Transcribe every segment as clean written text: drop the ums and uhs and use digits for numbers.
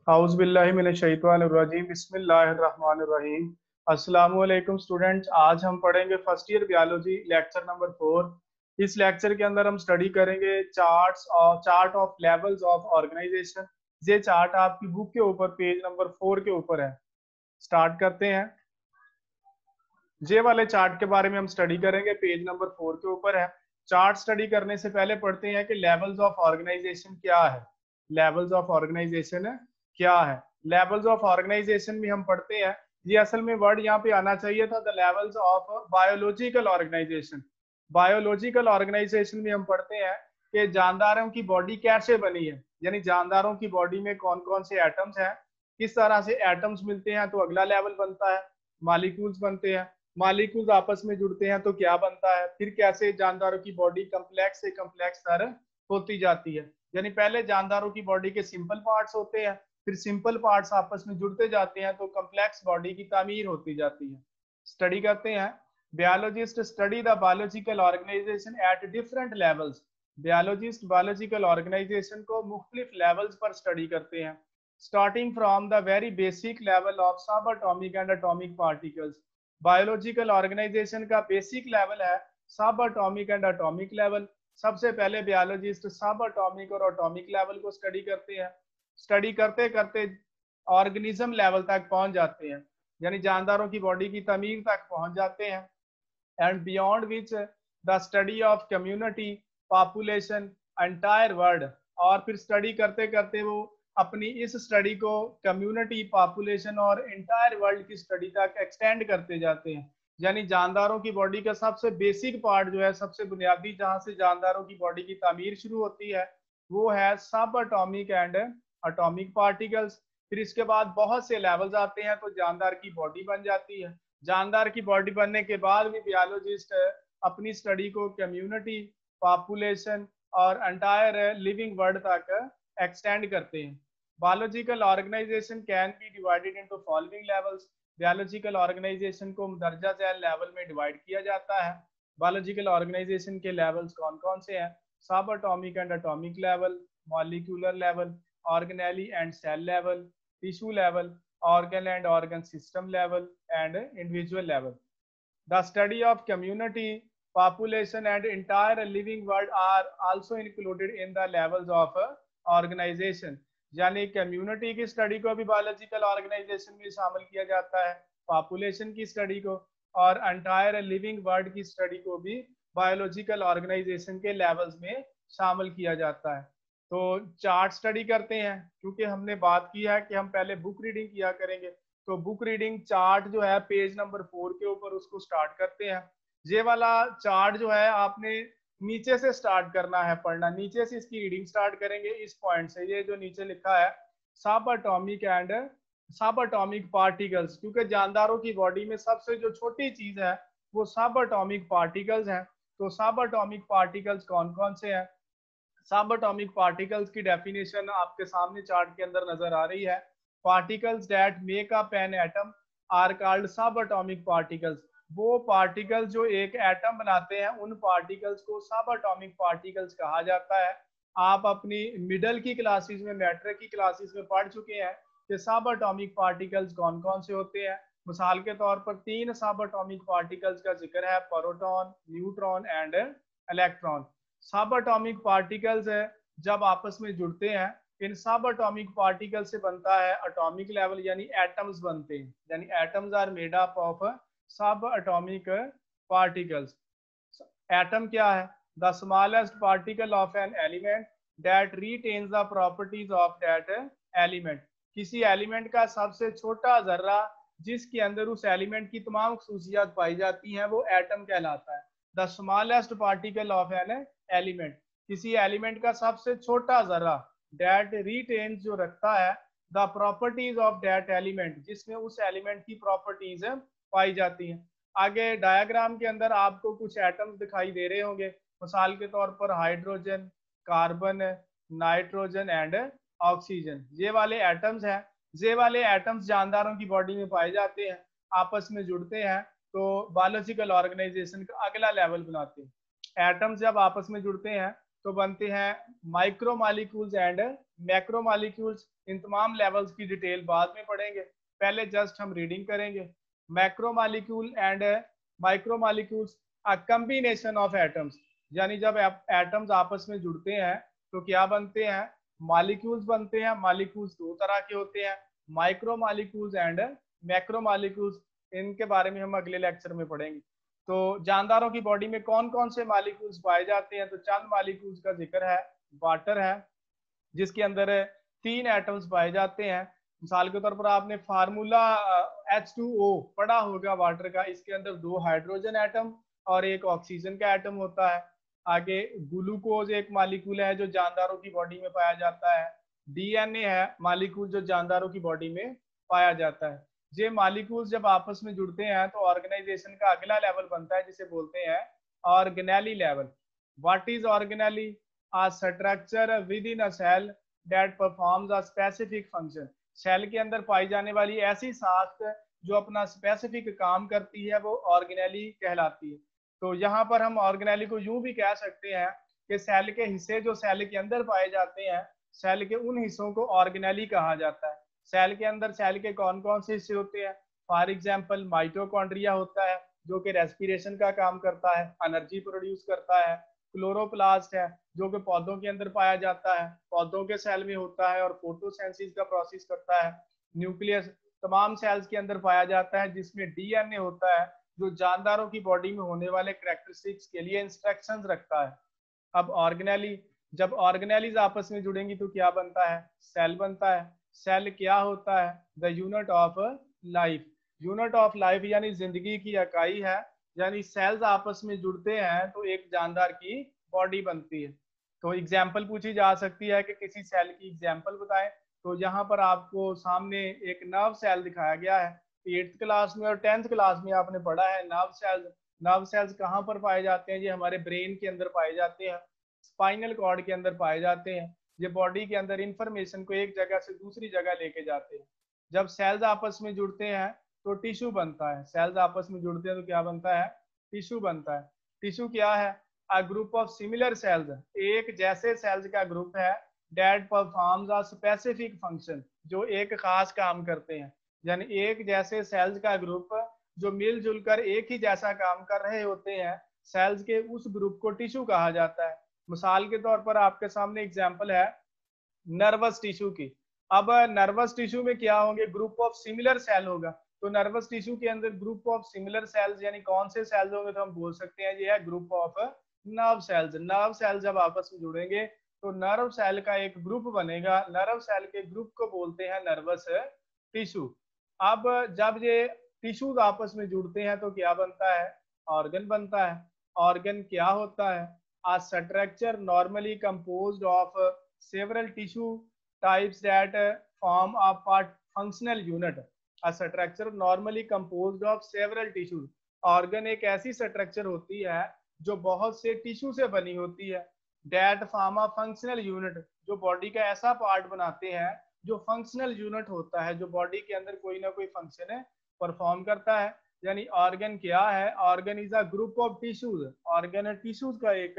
House बिल्लाहि मिनश शैतानिर रजीम बिस्मिल्लाहिर रहमानिर रहीम। अस्सलामु अलैकुम स्टूडेंट्स, आज हम पढ़ेंगे first year biology lecture number 4। इस लेक्चर के अंदर हम स्टडी करेंगे chart of levels of organisation. ये चार्ट आपकी बुक के ऊपर पेज नंबर 4 के ऊपर है। स्टार्ट करते हैं। जे वाले चार्ट के बारे में हम स्टडी करेंगे, पेज नंबर 4 के ऊपर है। चार्ट स्टडी करने से पहले पढ़ते हैं कि लेवल्स ऑफ ऑर्गेनाइजेशन क्या है। लेवल्स ऑफ ऑर्गेनाइजेशन क्या है। लेवल्स ऑफ ऑर्गेनाइजेशन में हम पढ़ते हैं, ये असल में वर्ड यहाँ पे आना चाहिए था, the levels of biological organisation. Biological organisation में हम पढ़ते हैं कि जानदारों की बॉडी कैसे बनी है, यानी जानदारों की बॉडी में कौन कौन से एटम्स हैं, किस तरह से एटम्स मिलते हैं तो अगला लेवल बनता है, मालिक्यूल्स बनते हैं, मालिक्यूल्स आपस में जुड़ते हैं तो क्या बनता है, फिर कैसे जानदारों की बॉडी कम्प्लेक्स से कम्प्लेक्स तर होती जाती है। यानी पहले जानदारों की बॉडी के सिंपल पार्ट्स होते हैं, फिर सिंपल पार्ट्स आपस में जुड़ते जाते हैं तो कम्प्लेक्स बॉडी की तामीर होती जाती है। स्टडी करते हैं। Biologist study the biological organization at different levels. Biologist biological organisation को मुख्तलिफ लेवल्स पर स्टडी करते हैं, starting from the very basic level of सब atomic and atomic particles. Biological organization का बेसिक लेवल है सब एटॉमिक एंड एटॉमिक लेवल। सबसे पहले बायोलॉजिस्ट सब एटॉमिक और एटॉमिक लेवल को स्टडी करते हैं। स्टडी करते करते ऑर्गेनिज्म लेवल तक पहुंच जाते हैं, यानी जानदारों की बॉडी की तमीर तक पहुंच जाते हैं। And beyond which the study of community, population, entire world. और फिर स्टडी करते करते वो अपनी इस स्टडी को कम्युनिटी, पॉपुलेशन और एंटायर वर्ल्ड की स्टडी तक एक्सटेंड करते जाते हैं। यानी जानदारों की बॉडी का सबसे बेसिक पार्ट जो है, सबसे बुनियादी जहां से जानदारों की बॉडी की तामीर शुरू होती है, वो है सब एटॉमिक एंड एटॉमिक पार्टिकल्स। फिर इसके बाद बहुत से लेवल्स आते हैं तो जानदार की बॉडी बन जाती है। जानदार की बॉडी बनने के बाद भी बायोलॉजिस्ट अपनी स्टडी को कम्युनिटी, पॉपुलेशन और एंटायर लिविंग वर्ल्ड तक एक्सटेंड करते हैं। Biological organisation can be divided into following levels. Biological organisation को दर्जा झेल लेवल में डिवाइड किया जाता है। बायोलॉजिकल ऑर्गेनाइजेशन के लेवल्स कौन कौन से हैं? सब atomic and atomic level, molecular level, organelle and cell level, tissue level, organ and organ system level, and individual level. The study of community, population and entire living world are also included in the levels of organization. यानी community की study को भी biological organisation में शामिल किया जाता है, population की स्टडी को और एंटायर लिविंग वर्ल्ड की स्टडी को भी बायोलॉजिकल ऑर्गेनाइजेशन के लेवल्स में शामिल किया जाता है। तो चार्ट स्टडी करते हैं, क्योंकि हमने बात की है कि हम पहले बुक रीडिंग किया करेंगे, तो बुक रीडिंग चार्ट जो है पेज नंबर 4 के ऊपर उसको स्टार्ट करते हैं। ये वाला चार्ट जो है आपने नीचे से स्टार्ट करना है पढ़ना, नीचे से इसकी रीडिंग स्टार्ट करेंगे इस पॉइंट से। ये जो नीचे लिखा है सब एटॉमिक एंड सब एटॉमिक पार्टिकल्स, क्योंकि जानदारों की बॉडी में सबसे जो छोटी चीज है वो सब एटॉमिक पार्टिकल्स हैं। तो सब एटॉमिक पार्टिकल्स कौन कौन से हैं? सब एटॉमिक पार्टिकल्स की डेफिनेशन आपके सामने चार्ट के अंदर नजर आ रही है। Particles that make up an atom are called subatomic particles. वो पार्टिकल्स जो एक एटम बनाते हैं, उन पार्टिकल्स को सब एटॉमिक पार्टिकल्स कहा जाता है। आप अपनी मिडल की क्लासेस में, मैट्रिक की क्लासेस में पढ़ चुके हैं कि सब एटॉमिक पार्टिकल्स कौन कौन से होते हैं। मिसाल के तौर पर 3 सब एटॉमिक पार्टिकल्स का जिक्र है, प्रोटॉन, न्यूट्रॉन एंड इलेक्ट्रॉन। सब एटॉमिक पार्टिकल्स है जब आपस में जुड़ते हैं, इन सब एटॉमिक पार्टिकल से बनता है एटॉमिक लेवल, यानी एटम्स बनते हैं, यानी atoms are made up of subatomic particles. Atom क्या है? The smallest particle of an element that retains the properties of that element. किसी एलिमेंट का सबसे छोटा जर्रा जिसके अंदर उस एलिमेंट की तमाम खसूसियात पाई जाती हैं, वो एटम कहलाता है। The smallest particle of an element, किसी एलिमेंट का सबसे छोटा जर्रा, दैट रिटेन्स जो रखता है the properties of that element, जिसमें उस एलिमेंट की प्रॉपर्टीज पाई जाती हैं। आगे डायग्राम के अंदर आपको कुछ एटम्स दिखाई दे रहे होंगे, मिसाल के तौर पर hydrogen, carbon, nitrogen and oxygen. ये वाले एटम्स हैं। ये वाले एटम्स जानदारों की बॉडी में पाए जाते हैं, आपस में जुड़ते हैं तो बायोलॉजिकल ऑर्गेनाइजेशन का अगला लेवल बनाते हैं। एटम्स जब आपस में जुड़ते हैं तो बनते हैं micro molecules and macro molecules. इन तमाम लेवल्स की डिटेल बाद में पढ़ेंगे, पहले जस्ट हम रीडिंग करेंगे। Macromolecule and micromolecules a combination of atoms, यानी जब एटम्स आपस में जुड़ते हैं तो क्या बनते हैं, मॉलिक्यूल्स बनते हैं। मॉलिक्यूल्स दो तरह के होते हैं, micro molecules and macro molecules. इनके बारे में हम अगले लेक्चर में पढ़ेंगे। तो जानदारों की बॉडी में कौन कौन से मॉलिक्यूल्स पाए जाते हैं, तो चंद मॉलिक्यूल्स का जिक्र है। वाटर है जिसके अंदर 3 एटम्स पाए जाते हैं। मिसाल के तौर पर आपने फार्मूला H2O पढ़ा होगा वाटर का, इसके अंदर 2 हाइड्रोजन एटम और 1 ऑक्सीजन का एटम होता है। आगे ग्लूकोज एक मालिक्यूल है जो जानदारों की बॉडी में पाया जाता है। DNA है मालिक्यूल जो जानदारों की बॉडी में पाया जाता है। ये मालिक्यूल्स जब आपस में जुड़ते हैं तो ऑर्गेनाइजेशन का अगला लेवल बनता है जिसे बोलते हैं organelle level. What is organelle? a structure within a cell that performs a specific function। Cell के अंदर पाई जाने वाली ऐसी साख्त जो अपना स्पेसिफिक काम करती है वो ऑर्गेनेली कहलाती है। तो यहाँ पर हम ऑर्गेनेली को यूं भी कह सकते हैं कि सेल के हिस्से जो सेल के अंदर पाए जाते हैं, सेल के उन हिस्सों को ऑर्गेनेली कहा जाता है। सेल के अंदर सेल के कौन कौन से हिस्से होते हैं? फॉर एग्जाम्पल माइटोकॉन्ड्रिया होता है जो कि रेस्पिरेशन का काम करता है, एनर्जी प्रोड्यूस करता है। क्लोरोप्लास्ट है जो कि पौधों के अंदर पाया जाता है, पौधों के सेल में होता है और फोटोसिंथेसिस का प्रोसेस करता है। न्यूक्लियस तमाम सेल्स के अंदर पाया जाता है जिसमें DNA होता है जो जानदारों की बॉडी में होने वाले कैरेक्टरिस्टिक्स के लिए इंस्ट्रक्शंस रखता है। अब ऑर्गेनेली, जब ऑर्गेनेलीज आपस में जुड़ेंगी तो क्या बनता है? सेल बनता है। सेल क्या होता है? The unit of life. Unit of life यानी जिंदगी की इकाई है। यानी सेल्स आपस में जुड़ते हैं तो एक जानदार की बॉडी बनती है। तो एग्जाम्पल पूछी जा सकती है कि किसी सेल की एग्जाम्पल बताएं। तो यहाँ पर आपको सामने एक नर्व सेल दिखाया गया है। 8th क्लास में और 10th क्लास में आपने पढ़ा है नर्व सेल्स। नर्व सेल्स कहाँ पर पाए जाते हैं? ये हमारे ब्रेन के अंदर पाए जाते हैं, स्पाइनल कॉर्ड के अंदर पाए जाते हैं। ये बॉडी के अंदर इंफॉर्मेशन को एक जगह से दूसरी जगह लेके जाते हैं। जब सेल्स आपस में जुड़ते हैं तो टिश्यू बनता है। सेल्स आपस में जुड़ते हैं तो क्या बनता है? टिश्यू बनता है। टिश्यू क्या है? A group of similar sales, एक जैसे सेल्स का ग्रुप है that performs a specific function, जो एक खास काम करते हैं। यानी एक जैसे सेल्स का ग्रुप जो मिलजुल कर एक ही जैसा काम कर रहे होते हैं, सेल्स के उस ग्रुप को टिश्यू कहा जाता है। मिसाल के तौर पर आपके सामने एग्जांपल है नर्वस टिश्यू की। अब नर्वस टिश्यू में क्या होंगे? ग्रुप ऑफ सिमिलर सेल होगा। तो नर्वस टिश्यू के अंदर ग्रुप ऑफ सिमिलर सेल्स यानी कौन से सेल्स होंगे? तो हम बोल सकते हैं ये है group of nerve cells. Nerve cell जब आपस में जुड़ेंगे तो नर्व सेल का एक ग्रुप बनेगा। नर्व सेल के ग्रुप को बोलते हैं नर्वस टिश्यू। अब जब ये टिश्यूज आपस में जुड़ते हैं तो क्या बनता है? ऑर्गन बनता है। ऑर्गन क्या होता है? A structure normally composed of several tissue types that form a part functional unit। A structure normally composed of several tissues। Organ एक ऐसी स्ट्रक्चर होती है जो बहुत से टिश्यू से बनी होती है। That form a functional unit, जो बॉडी का ऐसा पार्ट बनाते हैं जो फंक्शनल यूनिट होता है, जो बॉडी के अंदर कोई ना कोई फंक्शन परफॉर्म करता है। यानी ऑर्गन क्या है? Organ is a group of tissues. Organ tissues का एक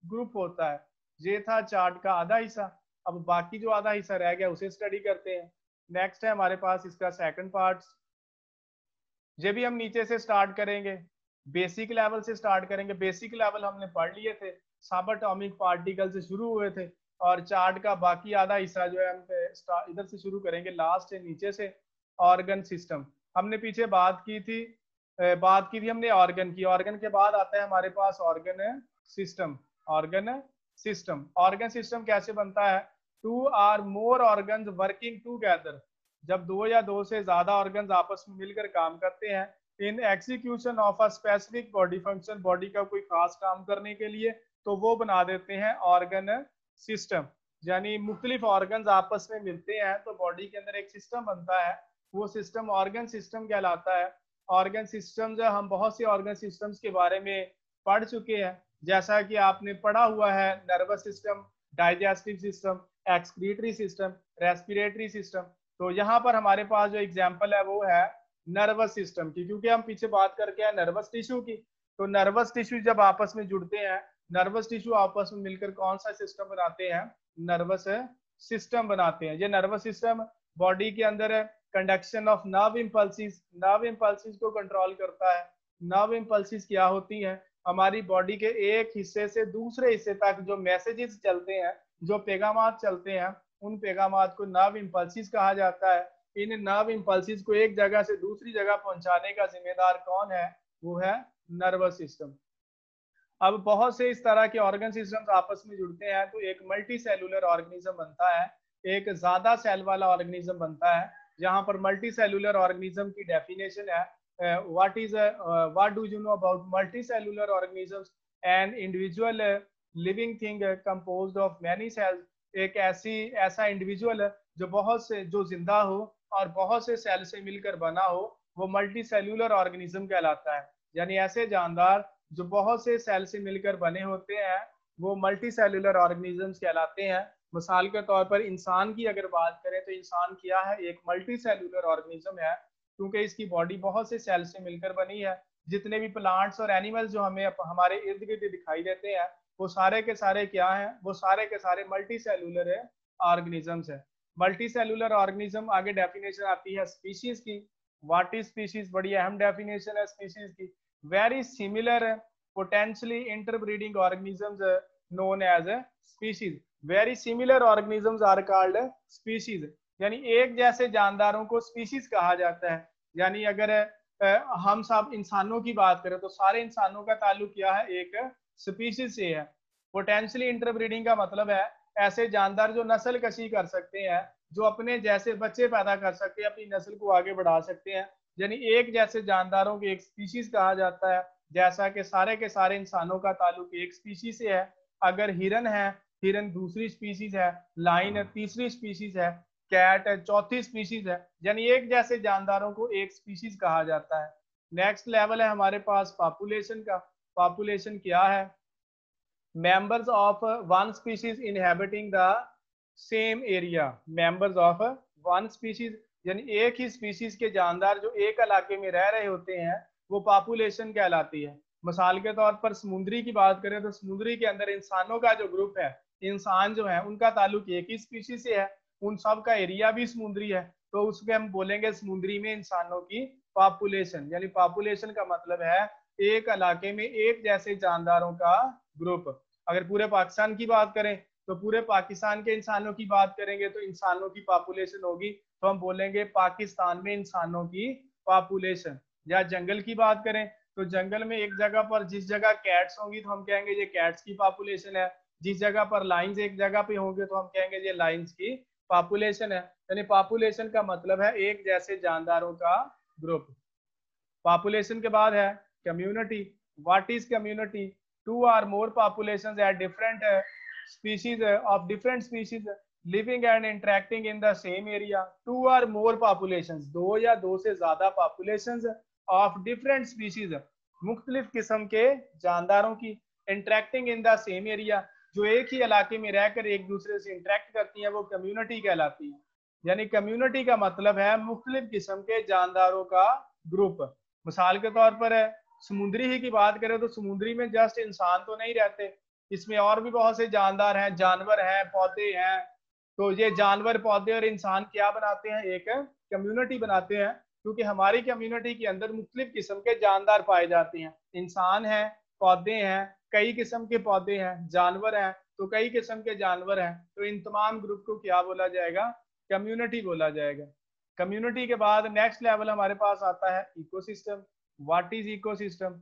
ग्रुप होता है। ये था चार्ट का आधा हिस्सा। अब बाकी जो आधा हिस्सा रह गया उसे स्टडी करते हैं। नेक्स्ट है हमारे पास इसका सेकंड पार्ट। ये भी हम नीचे से स्टार्ट करेंगे, बेसिक लेवल से स्टार्ट करेंगे। बेसिक लेवल हमने पढ़ लिए थे, सब एटॉमिक पार्टिकल से शुरू हुए थे। और चार्ट का बाकी आधा हिस्सा जो है हम इधर से शुरू करेंगे, लास्ट से नीचे से। ऑर्गन सिस्टम हमने पीछे बात की थी हमने ऑर्गन की। ऑर्गन के बाद आता है हमारे पास organ system. Organ system, organ system कैसे बनता है? 2 or more organs working together, जब 2 या 2 से ज्यादा ऑर्गन्स आपस में मिलकर काम करते हैं in execution of a specific body function, body का कोई खास काम करने के लिए, तो वो बना देते हैं ऑर्गन सिस्टम। यानी मुख्तलिफ ऑर्गन्स आपस में मिलते हैं तो बॉडी के अंदर एक सिस्टम बनता है, वो सिस्टम ऑर्गन सिस्टम कहलाता है। ऑर्गन सिस्टम्स, हम बहुत से ऑर्गन सिस्टम्स के बारे में पढ़ चुके हैं, जैसा कि आपने पढ़ा हुआ है nervous system, digestive system, excretory system, respiratory system. तो यहाँ पर हमारे पास जो एग्जांपल है वो है नर्वस सिस्टम की, क्योंकि हम पीछे बात करके हैं नर्वस टिश्यू की। तो नर्वस टिश्यू जब आपस में जुड़ते हैं, नर्वस टिश्यू आपस में मिलकर कौन सा सिस्टम बनाते हैं? नर्वस सिस्टम बनाते हैं। ये नर्वस सिस्टम बॉडी के अंदर है, कंडक्शन ऑफ नर्व इम्पल्सिस को कंट्रोल करता है। नर्व इम्पल्सिस क्या होती है? हमारी बॉडी के एक हिस्से से दूसरे हिस्से तक जो मैसेजेस चलते हैं, जो पैगामात चलते हैं, उन पैगामात को नर्व इम्पल्सिस कहा जाता है। इन नर्व इम्पल्सिस को एक जगह से दूसरी जगह पहुंचाने का जिम्मेदार कौन है? वो है नर्वस सिस्टम। अब बहुत से इस तरह के ऑर्गन सिस्टम्स आपस में जुड़ते हैं तो एक मल्टी सेलुलर ऑर्गेनिज्म बनता है, एक ज्यादा सेल वाला ऑर्गेनिज्म बनता है। जहां पर मल्टी सेलुलर ऑर्गेनिज्म की डेफिनेशन है, what do you know about multi cellular organisms? An individual living thing composed of many cells. एक ऐसा इंडिविजुअल जो जिंदा हो और बहुत से सेल से मिलकर बना हो, वो मल्टी सेलुलर ऑर्गेनिज्म कहलाता है। यानी ऐसे जानदार जो बहुत से सेल से मिलकर बने होते हैं, वो मल्टी सेलुलर ऑर्गेनिजम्स कहलाते हैं। मिसाल के तौर पर इंसान की अगर बात करें तो इंसान क्या है? एक मल्टी सेलुलर ऑर्गेनिज्म है, क्योंकि इसकी बॉडी बहुत से सेल से मिलकर बनी है। जितने भी प्लांट्स और एनिमल्स जो हमें हमारे इर्द गिर्द दिखाई देते हैं, वो सारे के सारे क्या हैं? वो सारे के सारे मल्टी सेलुलर ऑर्गेनिजम्स है। मल्टी सेलुलर ऑर्गेनिज्म, आगे डेफिनेशन आती है स्पीशीज की। What is species? बड़ी अहम डेफिनेशन है स्पीशीज की। Very similar potentially interbreeding organisms known as species. Very similar organisms are called species. यानी एक जैसे जानदारों को स्पीशीज कहा जाता है। यानी अगर हम सब इंसानों की बात करें तो सारे इंसानों का ताल्लुक क्या है? एक स्पीशीज से है। पोटेंशियली इंटरब्रीडिंग का मतलब है ऐसे जानदार जो नस्ल कशी कर सकते हैं, जो अपने जैसे बच्चे पैदा कर सकते हैं, अपनी नस्ल को आगे बढ़ा सकते हैं। यानी एक जैसे जानदारों को एक स्पीशीज कहा जाता है। जैसा कि सारे के सारे इंसानों का ताल्लुक एक स्पीशीज से है। अगर हिरन है, हिरन दूसरी स्पीशीज है, लाइन तीसरी स्पीशीज है, कैट चौथी स्पीशीज है। यानी एक जैसे जानदारों को एक स्पीशीज कहा जाता है। नेक्स्ट लेवल है हमारे पास पॉपुलेशन का। पॉपुलेशन क्या है? Members of one species inhabiting the same area. Members of one species यानी एक ही स्पीशीज के जानदार जो एक इलाके में रह रहे होते हैं, वो पॉपुलेशन कहलाती है। मिसाल के तौर पर समुद्री की बात करें तो समुद्री के अंदर इंसानों का जो ग्रुप है, इंसान जो है उनका ताल्लुक एक ही स्पीशीज से है, उन सब का एरिया भी समुद्री है, तो उसके हम बोलेंगे समुद्री में इंसानों की पॉपुलेशन। यानी पॉपुलेशन का मतलब है एक इलाके में एक जैसे जानदारों का ग्रुप। अगर पूरे पाकिस्तान की बात करें तो पूरे पाकिस्तान के इंसानों की बात करेंगे तो इंसानों की पॉपुलेशन होगी, तो हम बोलेंगे पाकिस्तान में इंसानों की पॉपुलेशन। या जंगल की बात करें तो जंगल में एक जगह पर जिस जगह कैट्स होंगी तो हम कहेंगे ये कैट्स की पॉपुलेशन है। जिस जगह पर लाइन्स एक जगह पे होंगे तो हम कहेंगे ये लाइन्स की पॉपुलेशन है। यानी पॉपुलेशन का मतलब है एक जैसे जानदारों का ग्रुप। पॉपुलेशन के बाद है community. What is community? Two or more populations at different species of different species living and interacting in the same area. Two or more populations, दो या दो से ज्यादा पॉपुलेशंस ऑफ डिफरेंट स्पीशीज, मुख्तलिफ किस्म के जानदारों की, interacting in the same area, जो एक ही इलाके में रहकर एक दूसरे से इंटरेक्ट करती हैं, वो कम्युनिटी कहलाती है। यानी कम्युनिटी का मतलब है मुख्तलिफ किस्म के जानदारों का ग्रुप। मिसाल के तौर पर है समुद्री ही की बात करें तो समुद्री में जस्ट इंसान तो नहीं रहते, इसमें और भी बहुत से जानदार हैं, जानवर हैं, पौधे हैं। तो ये जानवर, पौधे और इंसान क्या बनाते हैं? एक कम्युनिटी बनाते हैं, क्योंकि हमारी कम्युनिटी के अंदर मुख्तलिफ किस्म के जानदार पाए जाते हैं। इंसान है, पौधे हैं, कई किस्म के पौधे हैं, जानवर हैं तो कई किस्म के जानवर हैं। तो इन तमाम ग्रुप को क्या बोला जाएगा? कम्युनिटी बोला जाएगा। कम्युनिटी के बाद नेक्स्ट लेवल हमारे पास आता है ecosystem. What is ecosystem?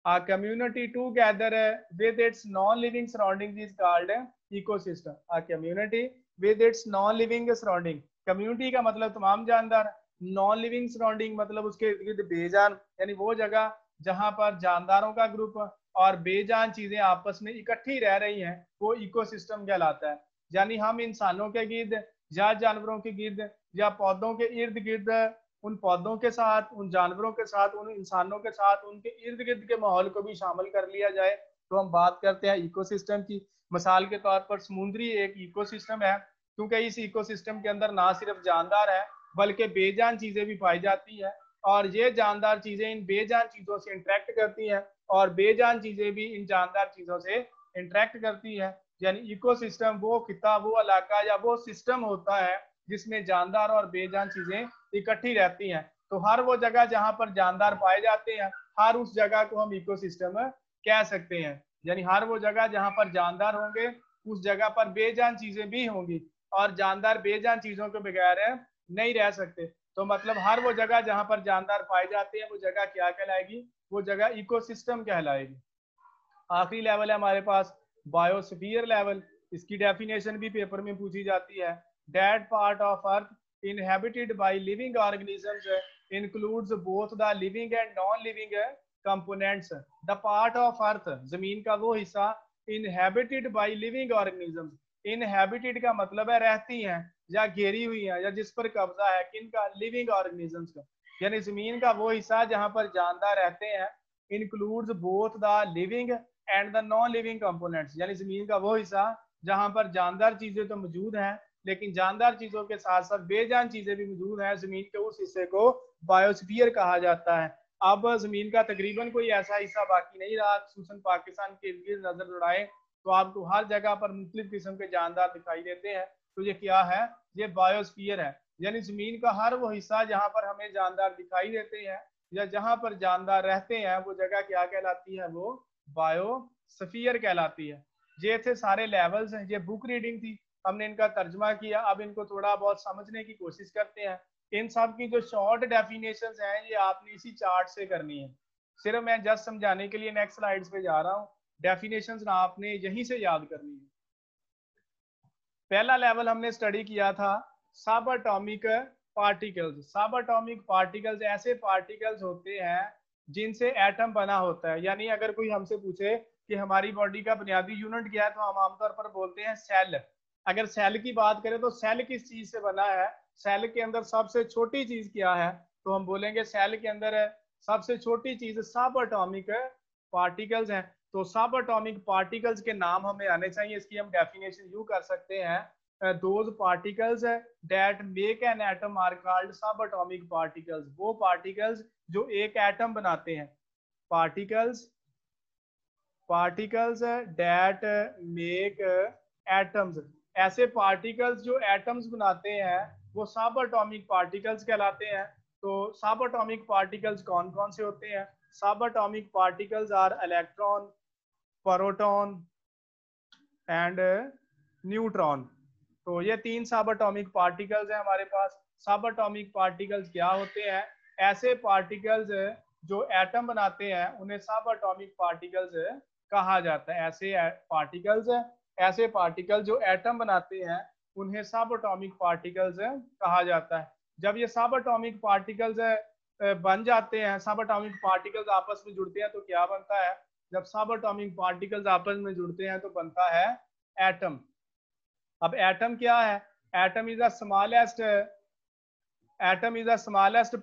A community together with its non-living surroundings is called ecosystem. A community with its non-living surrounding. Community का मतलब तमाम जानदार, non-living surrounding मतलब उसके इर्द बेजान, यानी वो जगह जहां पर जानदारों का ग्रुप और बेजान चीजें आपस में इकट्ठी रह रही हैं, वो इकोसिस्टम कहलाता है। यानी हम इंसानों के गिर्द या जानवरों के गिर्द या पौधों के इर्द गिर्द, उन पौधों के साथ, उन जानवरों के साथ, उन इंसानों के साथ, उनके इर्द गिर्द के माहौल को भी शामिल कर लिया जाए तो हम बात करते हैं इकोसिस्टम की। मिसाल के तौर पर समुद्री एक इकोसिस्टम है, क्योंकि इस इकोसिस्टम के अंदर ना सिर्फ जानदार है बल्कि बेजान चीजें भी पाई जाती है, और ये जानदार चीजें इन बेजान चीजों से इंटरेक्ट करती हैं और बेजान चीजें भी इन जानदार चीजों से इंटरेक्ट करती है। यानी इकोसिस्टम वो खिता, वो इलाका या वो सिस्टम होता है जिसमें जानदार और बेजान चीजें इकट्ठी रहती हैं। तो हर वो जगह जहां पर जानदार पाए जाते हैं, हर उस जगह को हम इकोसिस्टम कह सकते हैं। यानी हर वो जगह जहां पर जानदार होंगे, उस जगह पर बेजान चीजें भी होंगी, और जानदार बेजान चीजों के बगैर नहीं रह सकते। तो मतलब हर वो जगह जहां पर जानदार पाए जाते हैं, वो जगह क्या कहलाएगी? वो जगह इकोसिस्टम कहलाएगी। आखिरी लेवल है हमारे पास बायोस्फीयर लेवल। इसकी डेफिनेशन भी पेपर में पूछी जाती है। That part of earth inhabited by living organisms includes both the living and non living components. The part of अर्थ, जमीन का वो हिस्सा, inhabited by living organisms. Inhabited का मतलब है रहती हैं या घेरी हुई हैं या जिस पर कब्जा है, किनका? लिविंग ऑर्गेनिजम्स का। यानी जमीन का वो हिस्सा जहां पर जानदार रहते हैं, includes both the living and the non living components. यानी जमीन का वो हिस्सा जहां पर जानदार चीजें तो मौजूद हैं, लेकिन जानदार चीजों के साथ साथ बेजान चीजें भी मौजूद हैं, जमीन के उस हिस्से को बायोस्फीयर कहा जाता है। अब जमीन का तकरीबन कोई ऐसा हिस्सा बाकी नहीं रहा, खसूसन पाकिस्तान के इर्द नजर दौड़ाए तो आपको हर जगह पर मुख्तलिफ किस्म के जानदार दिखाई देते हैं। तो ये क्या है? ये बायोस्फीयर है। यानी जमीन का हर वो हिस्सा जहां पर हमें जानदार दिखाई देते हैं या जहां पर जानदार रहते हैं, वो जगह क्या कहलाती है? वो बायोस्फीयर कहलाती है। ये थे सारे लेवल्स हैं। ये बुक रीडिंग थी, हमने इनका तर्जमा किया। अब इनको थोड़ा बहुत समझने की कोशिश करते हैं। इन सब की जो शॉर्ट डेफिनेशंस हैं, ये आपने इसी चार्ट से करनी है। सिर्फ मैं जस्ट समझाने के लिए नेक्स्ट स्लाइड्स पे जा रहा हूँ। डेफिनेशंस ना आपने यहीं से याद करनी है। पहला लेवल हमने स्टडी किया था सब एटॉमिक पार्टिकल्स। सब एटॉमिक पार्टिकल्स ऐसे पार्टिकल्स होते हैं जिनसे एटम बना होता है। यानी अगर कोई हमसे पूछे कि हमारी बॉडी का बुनियादी यूनिट क्या है, तो हम आमतौर पर बोलते हैं सेल। अगर सेल की बात करें तो सेल किस चीज से बना है, सेल के अंदर सबसे छोटी चीज क्या है, तो हम बोलेंगे सेल के अंदर सबसे छोटी चीज सब एटॉमिक पार्टिकल्स हैं। तो सब एटॉमिक पार्टिकल्स के नाम हमें आने चाहिए। इसकी हम डेफिनेशन यूं कर सकते हैं, those particles that make an atom are called subatomic particles. वो पार्टिकल्स जो एक एटम बनाते हैं, particles particles that make atoms. ऐसे पार्टिकल्स जो एटम्स बनाते हैं वो सब एटॉमिक पार्टिकल्स कहलाते हैं। तो सब एटॉमिक पार्टिकल्स कौन कौन से होते हैं? सब atomic particles are electron, proton and neutron. तो ये तीन सब एटॉमिक पार्टिकल्स हैं हमारे पास। सब एटॉमिक पार्टिकल्स क्या होते हैं? ऐसे पार्टिकल्स जो एटम बनाते हैं उन्हें सब एटॉमिक पार्टिकल्स कहा जाता है। ऐसे पार्टिकल जो एटम बनाते हैं उन्हें सब एटॉमिक पार्टिकल्स कहा जाता है। जब ये सब एटॉमिक पार्टिकल्स बन जाते हैं, सब एटॉमिक पार्टिकल्स आपस में जुड़ते हैं, तो क्या बनता है? जब सब एटॉमिक पार्टिकल्स आपस में जुड़ते हैं तो बनता है एटम। अब एटम क्या है? Atom is the smallest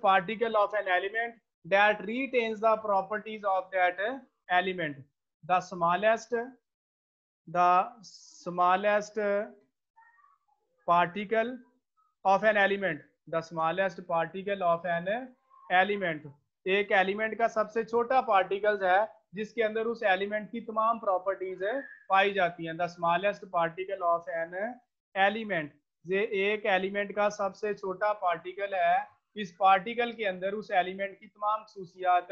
particle of an element that retains the properties of that element. The smallest particle of an element. The smallest particle of an element. एक एलिमेंट का सबसे छोटा पार्टिकल्स है जिसके अंदर उस एलिमेंट की तमाम प्रॉपर्टीज पाई जाती हैं। The smallest particle of an element. ये एक एलिमेंट का सबसे छोटा पार्टिकल है। इस पार्टिकल के अंदर उस एलिमेंट की तमाम खसूसियात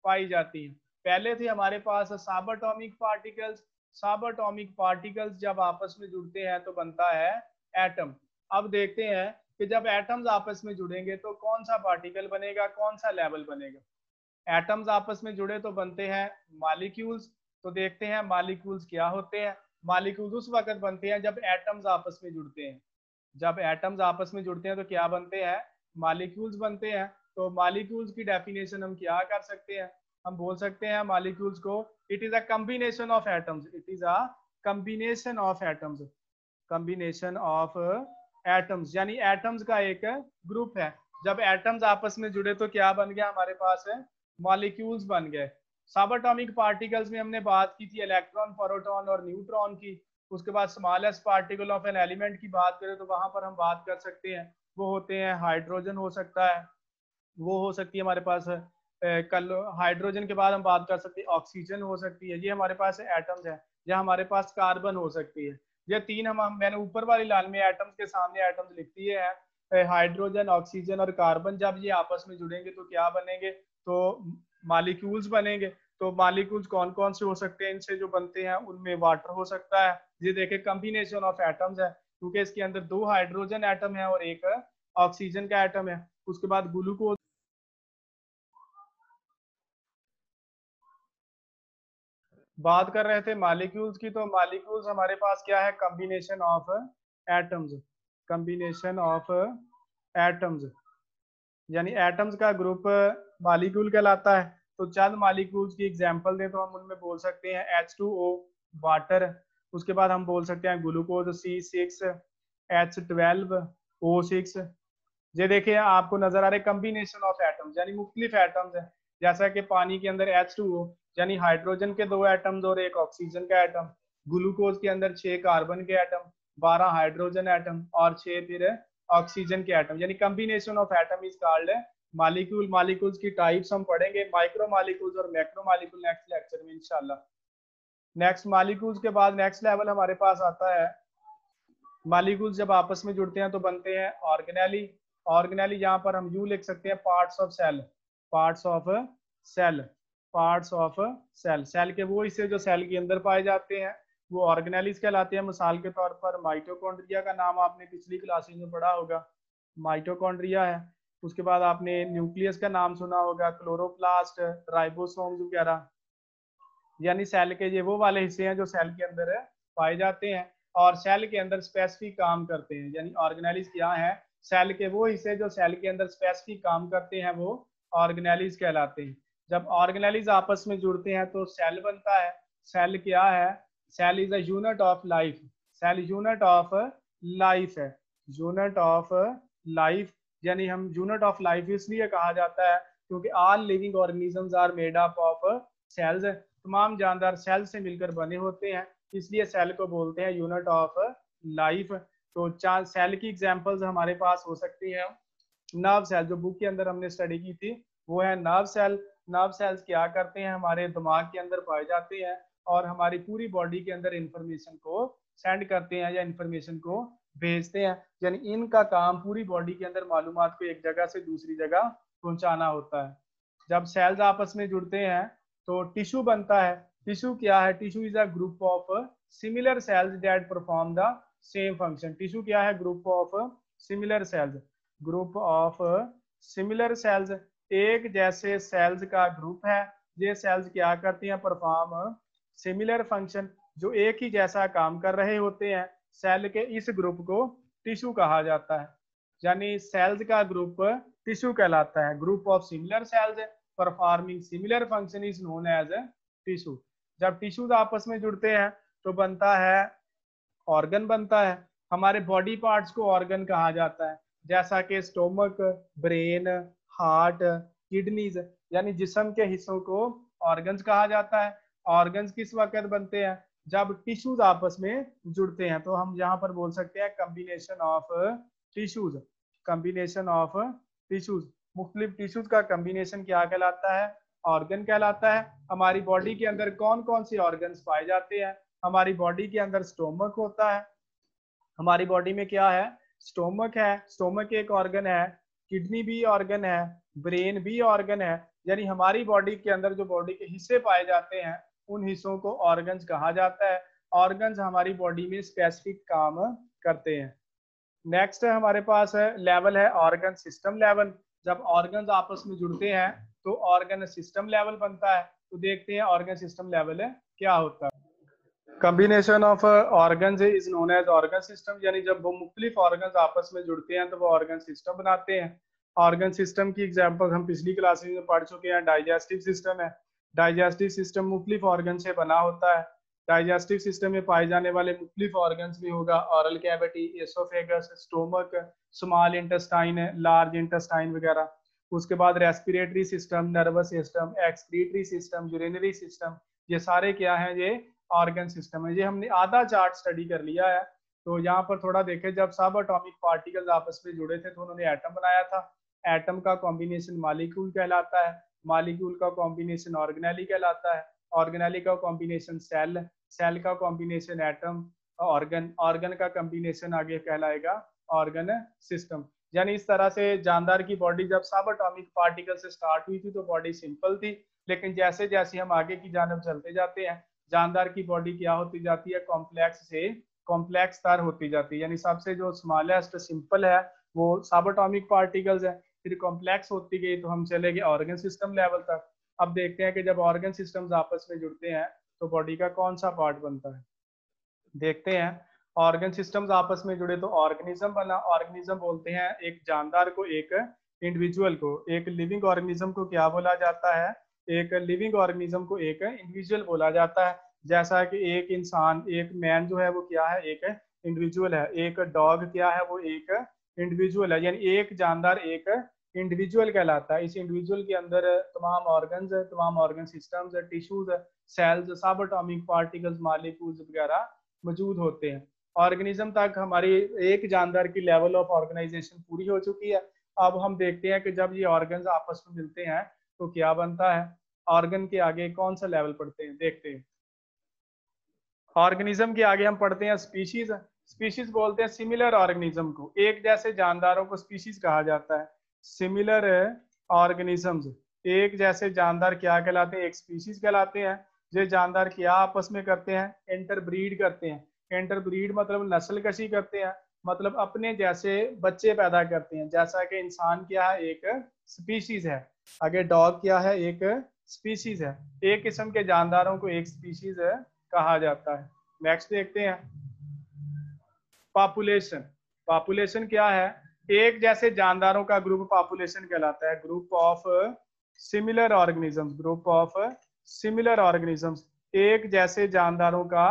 पाई जाती हैं। पहले थे हमारे पास सब एटॉमिक पार्टिकल्स। सब एटॉमिक पार्टिकल्स जब आपस में जुड़ते हैं तो बनता है एटम। अब देखते हैं कि जब एटम्स आपस में जुड़ेंगे तो कौन सा पार्टिकल बनेगा, कौन सा लेवल बनेगा। एटम्स आपस में जुड़े तो बनते हैं मॉलिक्यूल्स। तो देखते हैं मॉलिक्यूल्स क्या होते हैं। मॉलिक्यूल्स उस वक्त बनते हैं जब एटम्स आपस में जुड़ते हैं। जब एटम्स आपस में जुड़ते हैं तो क्या बनते हैं? मॉलिक्यूल्स बनते हैं। तो मॉलिक्यूल्स की डेफिनेशन हम क्या कर सकते हैं? हम बोल सकते हैं मॉलिक्यूल्स को it is a combination of atoms. It is a combination of atoms. Combination of atoms यानी एटम्स का एक ग्रुप है। जब एटम्स आपस में जुड़े तो क्या बन गया हमारे पास? मॉलिक्यूल्स बन गए। सब एटॉमिक पार्टिकल्स में हमने बात की थी इलेक्ट्रॉन, प्रोटॉन और न्यूट्रॉन की। उसके बाद smallest particle of an element की बात करें तो वहां पर हम बात कर सकते हैं, वो होते हैं हाइड्रोजन हो सकता है, वो हो सकती है हमारे पास कल हाइड्रोजन के बाद हम बात कर सकते हैं ऑक्सीजन हो सकती है। ये हमारे पास एटम्स है। या हमारे पास कार्बन हो सकती है। ये तीन हम मैंने ऊपर वाली लाइन में एटम्स के सामने एटम्स लिख दिए हैं, हाइड्रोजन, ऑक्सीजन और कार्बन। जब ये आपस में जुड़ेंगे तो क्या बनेंगे, तो मालिक्यूल्स बनेंगे। तो मालिक्यूल्स कौन कौन से हो सकते हैं इनसे जो बनते हैं, उनमें वाटर हो सकता है। ये देखिए कॉम्बिनेशन ऑफ एटम्स है, क्योंकि इसके अंदर 2 हाइड्रोजन एटम है और एक ऑक्सीजन का एटम है। उसके बाद ग्लूकोज, बात कर रहे थे मालिक्यूल्स की, तो मालिक्यूल्स हमारे पास क्या है, combination of atoms. Combination of atoms यानी एटम्स का ग्रुप मालिक्यूल कहलाता है। तो चंद मालिक्यूल्स की एग्जांपल दें तो हम उनमें बोल सकते हैं H2O वाटर, उसके बाद हम बोल सकते हैं ग्लूकोज C6, H12O6। ये देखिए आपको नजर आ रहे कॉम्बिनेशन ऑफ एटम्स यानी मुख्तलिफ एटम्स है। जैसा कि पानी के अंदर H2O यानी हाइड्रोजन के 2 एटम्स और एक ऑक्सीजन का एटम, ग्लूकोज के अंदर 6 कार्बन के एटम, 12 हाइड्रोजन एटम और 6 फिर ऑक्सीजन के एटम, यानी combination of atom is called molecule. Molecules की टाइप्स हम पढ़ेंगे, माइक्रो मालिक्यूल्स और मैक्रो मालिक्यूल नेक्स्ट लेक्चर में इंशाल्लाह। नेक्स्ट मालिक्यूल्स के बाद नेक्स्ट लेवल हमारे पास आता है, मालिक्यूल्स जब आपस में जुड़ते हैं तो बनते हैं ऑर्गेनेली। ऑर्गेनेली यहाँ पर हम यू लिख सकते हैं parts of cell. Parts of cell, parts of cell, cell के वो हिस्से जो सेल के अंदर पाए जाते हैं वो ऑर्गेनेलीज कहलाते हैं। मिसाल के तौर पर माइटोकॉन्ड्रिया का नाम आपने पिछली क्लासेस में पढ़ा होगा, माइटोकॉन्ड्रिया है। उसके बाद आपने न्यूक्लियस का नाम सुना होगा, क्लोरोप्लास्ट, राइबोसोम्स वगैरह। यानी सेल के ये वो वाले हिस्से हैं जो सेल के अंदर पाए जाते हैं और सेल के अंदर स्पेसिफिक काम करते हैं। यानी ऑर्गेनेलिज क्या है, सेल के वो हिस्से जो सेल के अंदर स्पेसिफिक काम करते हैं वो ऑर्गेनेलिज कहलाते हैं। जब ऑर्गेनेलिज आपस में जुड़ते हैं तो सेल बनता है। सेल क्या है, cell is a unit of life. Cell unit of life है, यूनिट ऑफ लाइफ। यानी हम यूनिट ऑफ लाइफ इसलिए कहा जाता है क्योंकि all living organisms are made up of cells. तमाम जानदार सेल से मिलकर बने होते हैं, इसलिए सेल को बोलते हैं यूनिट ऑफ लाइफ। तो चार सेल की एग्जांपल्स हमारे पास हो सकती हैं। नर्व सेल जो बुक के अंदर हमने स्टडी की थी वो है नर्व सेल। नर्व सेल्स क्या करते हैं, हमारे दिमाग के अंदर पाए जाते हैं और हमारी पूरी बॉडी के अंदर इंफॉर्मेशन को सेंड करते हैं या इंफॉर्मेशन को भेजते हैं। यानी इनका काम पूरी बॉडी के अंदर मालूमात को एक जगह से दूसरी जगह पहुंचाना होता है। जब सेल्स आपस में जुड़ते हैं तो टिश्यू बनता है। टिश्यू क्या है, tissue is a group of similar sales that perform the same function. Tissue क्या है, group of similar sales, group of similar sales, एक जैसे सेल्स का ग्रुप है। ये सेल्स क्या करती हैं, परफॉर्म सिमिलर फंक्शन, जो एक ही जैसा काम कर रहे होते हैं। सेल के इस ग्रुप को टिश्यू कहा जाता है। यानी सेल्स का ग्रुप टिश्यू कहलाता है। Group of similar cells performing similar function is known as tissue. जब टिश्यूज आपस में जुड़ते हैं तो बनता है ऑर्गन बनता है। हमारे बॉडी पार्ट्स को ऑर्गन कहा जाता है, जैसा कि स्टोमक, ब्रेन, हार्ट, किडनीज, यानी जिस्म के हिस्सों को ऑर्गन्स कहा जाता है। ऑर्गन्स किस वक्त बनते हैं, जब टिश्यूज आपस में जुड़ते हैं। तो हम यहाँ पर बोल सकते हैं combination of tissues, combination of tissues. मुख्तलिफ टिश्यूज का कॉम्बिनेशन क्या कहलाता है, ऑर्गन कहलाता है। हमारी बॉडी के अंदर कौन कौन सी ऑर्गन्स पाए जाते हैं, हमारी बॉडी के अंदर स्टोमक होता है। हमारी बॉडी में क्या है, स्टोमक है, स्टोमक एक ऑर्गन है, किडनी भी ऑर्गन है, ब्रेन भी ऑर्गन है। यानी हमारी बॉडी के अंदर जो बॉडी के हिस्से पाए जाते हैं उन हिस्सों को ऑर्गन्स कहा जाता है। ऑर्गन्स हमारी बॉडी में स्पेसिफिक काम करते हैं। नेक्स्ट हमारे पास है लेवल है ऑर्गन सिस्टम लेवल। जब ऑर्गन्स आपस में जुड़ते हैं तो ऑर्गन सिस्टम लेवल बनता है। तो देखते हैं ऑर्गन सिस्टम लेवल क्या होता है। Combination of organs is known as organ system. यानी जब वो मुख्तलिफ ऑर्गन्स आपस में जुड़ते हैं तो वो ऑर्गन सिस्टम बनाते हैं। ऑर्गन सिस्टम की एग्जांपल हम पिछली क्लासेस में पढ़ चुके हैं। डाइजेस्टिव सिस्टम है, डाइजेस्टिव सिस्टम मुख्तलिफ ऑर्गन से बना होता है। डाइजेस्टिव सिस्टम में पाए जाने वाले मुख्तलिफ ऑर्गन्स भी होगा, oral cavity, oesophagus, stomach, small intestine, large intestine वगैरह। उसके बाद respiratory system, nervous system, excretory system, urinary system, ये सारे क्या हैं, ये ऑर्गन सिस्टम है। ये हमने आधा चार्ट स्टडी कर लिया है। तो यहाँ पर थोड़ा देखें, जब सब एटॉमिक पार्टिकल्स आपस में जुड़े थे तो उन्होंने एटम बनाया था। एटम का कॉम्बिनेशन मॉलिक्यूल कहलाता है, मॉलिक्यूल का कॉम्बिनेशन ऑर्गेनेली कहलाता है, ऑर्गेनेली का कॉम्बिनेशन सेल, सेल का कॉम्बिनेशन एटम, ऑर्गन, ऑर्गन का कॉम्बिनेशन आगे कहलाएगा ऑर्गन सिस्टम। यानी इस तरह से जानदार की बॉडी जब सब एटॉमिक पार्टिकल से स्टार्ट हुई थी तो बॉडी सिंपल थी, लेकिन जैसे जैसे हम आगे की जानब चलते जाते हैं जानदार की बॉडी क्या होती जाती है, कॉम्प्लेक्स से कॉम्प्लेक्स तर होती जाती है। यानी सबसे जो स्मॉलेस्ट सिंपल है वो सब एटॉमिक पार्टिकल्स है, फिर कॉम्प्लेक्स होती गई तो हम चले गए ऑर्गन सिस्टम लेवल तक। अब देखते हैं कि जब ऑर्गन सिस्टम्स आपस में जुड़ते हैं तो बॉडी का कौन सा पार्ट बनता है। देखते हैं, ऑर्गन सिस्टम्स आपस में जुड़े तो ऑर्गेनिज्म बना। ऑर्गेनिज्म बोलते हैं एक जानदार को, एक इंडिविजुअल को। एक लिविंग ऑर्गेनिज्म को क्या बोला जाता है, एक लिविंग ऑर्गेनिज्म को एक इंडिविजुअल बोला जाता है। जैसा कि एक इंसान, एक मैन जो है वो क्या है, एक इंडिविजुअल है। एक डॉग क्या है, वो एक इंडिविजुअल है। यानी एक जानदार एक इंडिविजुअल कहलाता है। इस इंडिविजुअल के अंदर तमाम ऑर्गन्स, तमाम ऑर्गन सिस्टम्स, टिश्यूज, सेल्स, सब एटॉमिक पार्टिकल्स, मॉलिक्यूल्स वगैरह मौजूद होते हैं। ऑर्गेनिज्म तक हमारी एक जानदार की लेवल ऑफ ऑर्गेनाइजेशन पूरी हो चुकी है। अब हम देखते हैं कि जब ये ऑर्गन्स आपस में मिलते हैं तो क्या बनता है। ऑर्गन के आगे कौन सा लेवल पढ़ते हैं, देखते हैं। ऑर्गेनिज्म के आगे हम पढ़ते हैं स्पीशीज। स्पीशीज बोलते हैं सिमिलर ऑर्गेनिज्म को, एक जैसे जानदारों को स्पीशीज कहा जाता है। सिमिलर ऑर्गेनिजम्स, एक जैसे जानदार क्या कहलाते हैं, एक स्पीशीज कहलाते हैं। ये जानदार क्या आपस में करते हैं, इंटरब्रीड करते हैं। इंटरब्रीड मतलब नस्ल कशी करते हैं, मतलब अपने जैसे बच्चे पैदा करते हैं। जैसा कि इंसान क्या है, एक स्पीशीज है, आगे डॉग क्या है, एक स्पीशीज है। एक किस्म के जानदारों को एक स्पीशीज कहा जाता है। नेक्स्ट देखते हैं, पॉपुलेशन। पॉपुलेशन क्या है, एक जैसे जानदारों का ग्रुप पॉपुलेशन कहलाता है। Group of similar organisms, group of similar organisms, एक जैसे जानदारों का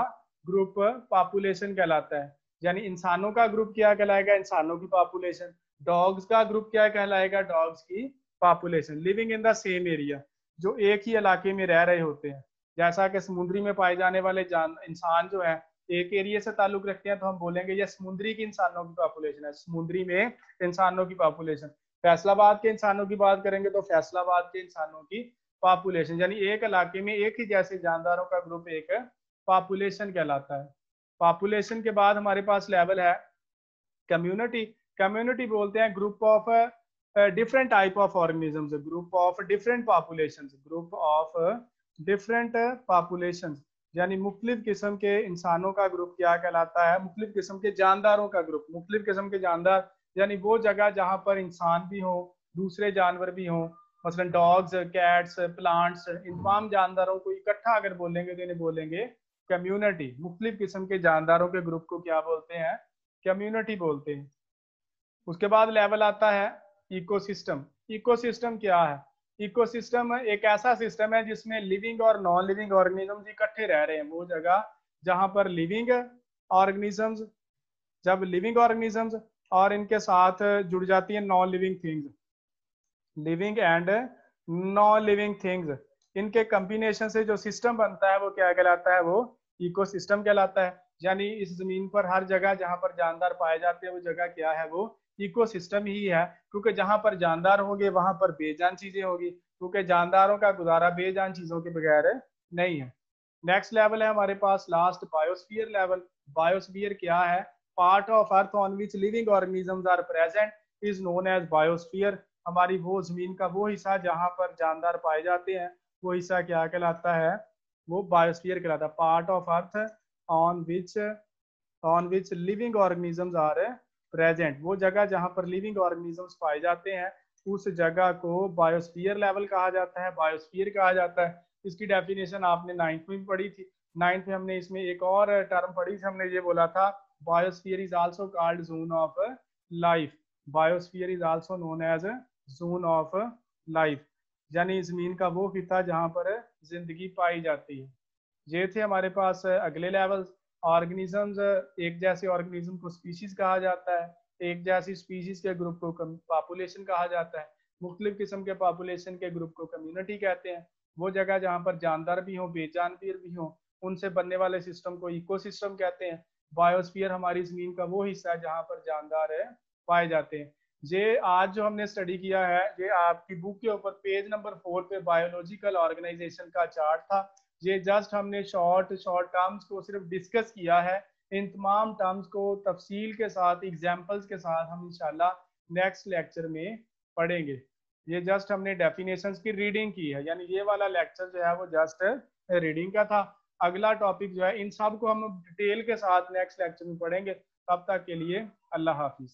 ग्रुप पॉपुलेशन कहलाता है। यानी इंसानों का ग्रुप क्या कहलाएगा, इंसानों की पॉपुलेशन। डॉग्स का ग्रुप क्या कहलाएगा, डॉग्स की population. Living in the same area, जो एक ही इलाके में रह रहे होते हैं। जैसा कि समुद्री में पाए जाने वाले इंसान जो है एक एरिया से ताल्लुक रखते हैं तो हम बोलेंगे ये समुद्री की इंसानों की पॉपुलेशन है, समुद्री में इंसानों की पॉपुलेशन। फैसलाबाद के इंसानों की बात करेंगे तो फैसलाबाद के इंसानों की पॉपुलेशन। यानी एक इलाके में एक ही जैसे जानदारों का ग्रुप एक पॉपुलेशन कहलाता है। पॉपुलेशन के बाद हमारे पास लेवल है कम्युनिटी। कम्युनिटी बोलते हैं group of different type of organisms, group of different population, group of different population. यानी मुख्तलिफ किस्म के इंसानों का ग्रुप क्या कहलाता है, मुख्तलिफ किस्म के जानदारों का ग्रुप। मुख्तलिफ किस्म के जानदार यानी वो जगह जहाँ पर इंसान भी हो, दूसरे जानवर भी हों, मसलन डॉग्स, कैट्स, प्लांट्स, इन तमाम जानदारों को इकट्ठा अगर बोलेंगे तो इन्हें बोलेंगे कम्युनिटी। मुख्तलिफ किस्म के जानदारों के ग्रुप को क्या बोलते हैं, कम्युनिटी बोलते हैं। उसके बाद लेवल आता है इकोसिस्टम। इकोसिस्टम क्या है, इकोसिस्टम एक ऐसा सिस्टम है जिसमें लिविंग और नॉन लिविंग ऑर्गेनिजम्स इकट्ठे रह रहे हैं। वो जगह जहां पर लिविंग ऑर्गेनिजम्स, जब लिविंग ऑर्गेनिजम्स और इनके साथ जुड़ जाती है non living things, living and non living things, इनके कॉम्बिनेशन से जो सिस्टम बनता है वो क्या कहलाता है, वो इकोसिस्टम कहलाता है। यानी इस जमीन पर हर जगह जहां पर जानदार पाए जाते हैं वो जगह क्या है, वो इकोसिस्टम ही है। क्योंकि जहां पर जानदार होंगे वहां पर बेजान चीजें होगी, क्योंकि जानदारों का गुजारा बेजान चीजों के बगैर नहीं है। नेक्स्ट लेवल है हमारे पास लास्ट, बायोस्फीयर लेवल। बायोस्फीयर क्या है, part of earth on which living organisms are present is known as biosphere. हमारी वो जमीन का वो हिस्सा जहां पर जानदार पाए जाते हैं वो हिस्सा क्या कहलाता है, वो बायोस्फीयर कहलाता है। Part of earth on which living organisms are present, वो जगह जहां पर लिविंग ऑर्गेनिजम्स पाए जाते हैं उस जगह को बायोस्फीयर लेवल कहा जाता है, बायोस्फीयर कहा जाता है। इसकी डेफिनेशन आपने 9th में पढ़ी थी। 9th में हमने इसमें एक और टर्म पढ़ी थी, हमने ये बोला था biosphere is also called zone of life. Biosphere is also known as zone of life, यानी जमीन का वो हिस्सा जहां पर जिंदगी पाई जाती है। ये थे हमारे पास अगले लेवल। ऑर्गेनिजम्स, एक जैसे ऑर्गेनिज्म को स्पीशीज कहा जाता है, एक जैसी स्पीशीज के ग्रुप को पॉपुलेशन कहा जाता है, मुख्तलिफ किस्म के पॉपुलेशन के ग्रुप को कम्युनिटी कहते हैं। वो जगह जहाँ पर जानदार भी हों, बेजानदार भी हों, उनसे बनने वाले सिस्टम को इकोसिस्टम कहते हैं। बायोस्फीयर हमारी जमीन का वो हिस्सा है जहाँ पर जानदार पाए जाते हैं। ये आज जो हमने स्टडी किया है ये आपकी बुक के ऊपर पेज नंबर 4 पे बायोलॉजिकल ऑर्गेनाइजेशन का चार्ट था, ये जस्ट हमने शॉर्ट शॉर्ट टर्म्स को सिर्फ डिस्कस किया है। इन तमाम टर्म्स को तफसील के साथ एग्जाम्पल्स के साथ हम इंशाल्लाह नेक्स्ट लेक्चर में पढ़ेंगे। ये जस्ट हमने डेफिनेशंस की रीडिंग की है, यानी ये वाला लेक्चर जो है वो जस्ट रीडिंग का था। अगला टॉपिक जो है इन सब को हम डिटेल के साथ नेक्स्ट लेक्चर में पढ़ेंगे। तब तक के लिए अल्लाह हाफिज।